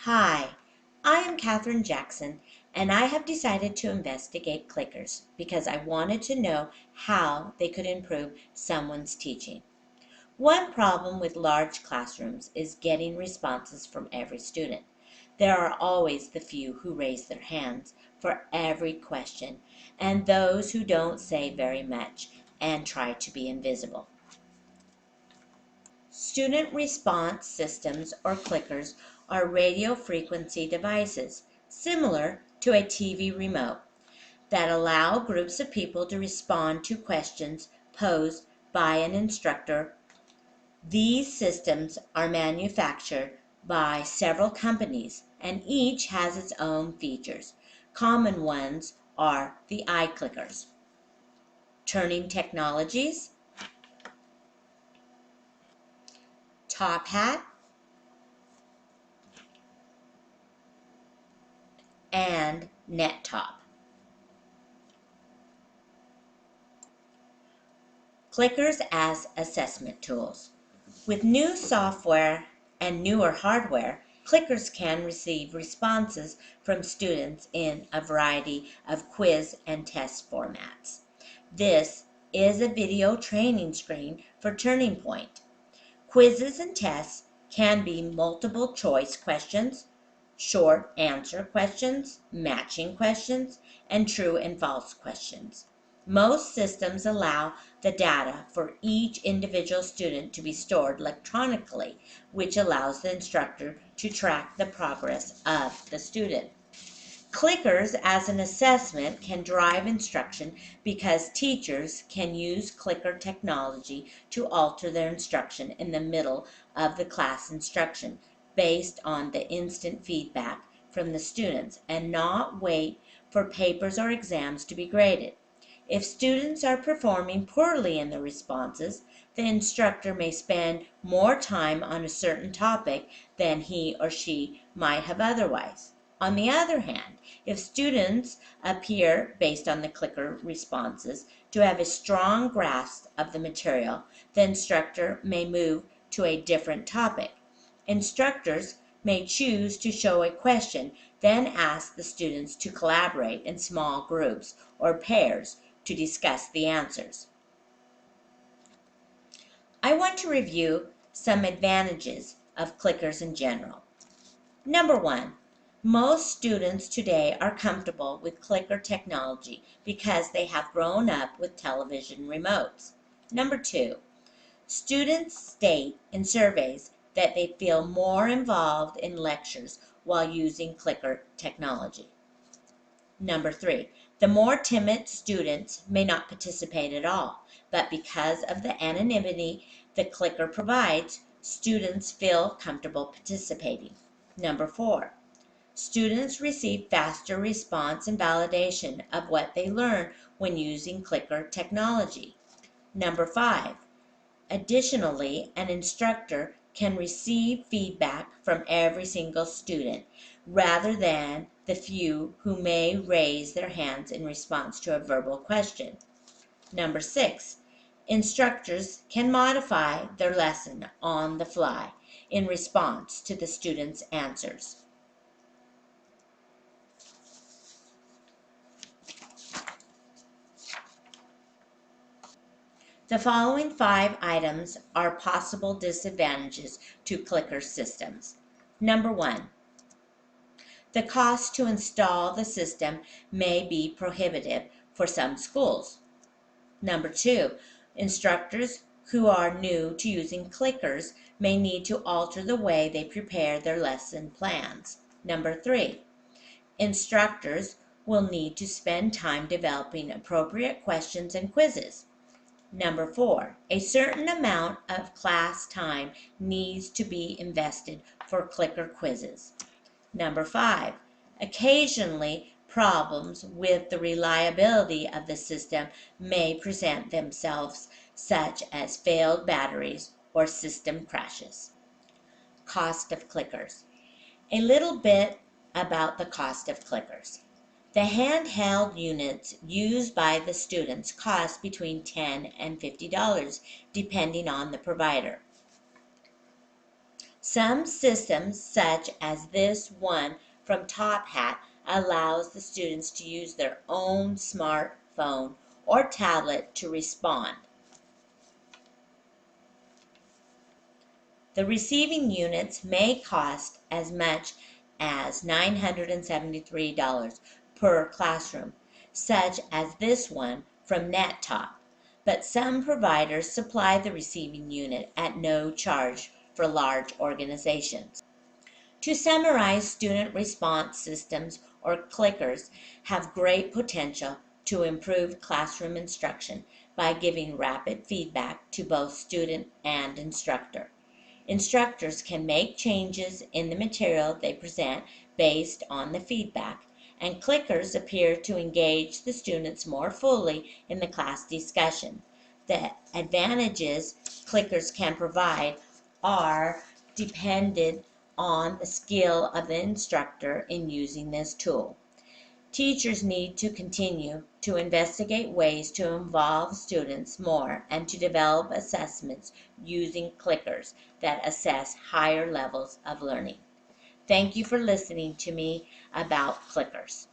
Hi, I am Katherine Jackson, and I have decided to investigate clickers because I wanted to know how they could improve someone's teaching. One problem with large classrooms is getting responses from every student. There are always the few who raise their hands for every question, and those who don't say very much and try to be invisible. Student response systems, or clickers, are radio frequency devices, similar to a TV remote, that allow groups of people to respond to questions posed by an instructor. These systems are manufactured by several companies, and each has its own features. Common ones are the eye clickers. Turning technologies, top hat, and net top. Clickers as assessment tools. With new software and newer hardware, clickers can receive responses from students in a variety of quiz and test formats. This is a video training screen for Turning Point. Quizzes and tests can be multiple choice questions, short answer questions, matching questions, and true and false questions. Most systems allow the data for each individual student to be stored electronically, which allows the instructor to track the progress of the student. Clickers as an assessment can drive instruction because teachers can use clicker technology to alter their instruction in the middle of the class instruction based on the instant feedback from the students and not wait for papers or exams to be graded. If students are performing poorly in the responses, the instructor may spend more time on a certain topic than he or she might have otherwise. On the other hand, if students appear, based on the clicker responses, to have a strong grasp of the material, the instructor may move to a different topic. Instructors may choose to show a question, then ask the students to collaborate in small groups or pairs to discuss the answers. I want to review some advantages of clickers in general. Number one, most students today are comfortable with clicker technology because they have grown up with television remotes. Number two, students state in surveys that they feel more involved in lectures while using clicker technology. Number three, the more timid students may not participate at all, but because of the anonymity the clicker provides, students feel comfortable participating. Number four, students receive faster response and validation of what they learn when using clicker technology. Number five, additionally, an instructor can receive feedback from every single student rather than the few who may raise their hands in response to a verbal question. Number six, instructors can modify their lesson on the fly in response to the students' answers. The following 5 items are possible disadvantages to clicker systems. Number 1, the cost to install the system may be prohibitive for some schools. Number 2, instructors who are new to using clickers may need to alter the way they prepare their lesson plans. Number 3, instructors will need to spend time developing appropriate questions and quizzes. Number 4, a certain amount of class time needs to be invested for clicker quizzes. Number 5, occasionally problems with the reliability of the system may present themselves, such as failed batteries or system crashes. Cost of clickers. A little bit about the cost of clickers. The handheld units used by the students cost between $10 and $50 depending on the provider. Some systems, such as this one from Top Hat, allows the students to use their own smartphone or tablet to respond. The receiving units may cost as much as $973 per classroom, such as this one from NetTop, but some providers supply the receiving unit at no charge for large organizations. To summarize, student response systems, or clickers, have great potential to improve classroom instruction by giving rapid feedback to both student and instructor. Instructors can make changes in the material they present based on the feedback, and clickers appear to engage the students more fully in the class discussion. The advantages clickers can provide are dependent on the skill of the instructor in using this tool. Teachers need to continue to investigate ways to involve students more and to develop assessments using clickers that assess higher levels of learning. Thank you for listening to me about clickers.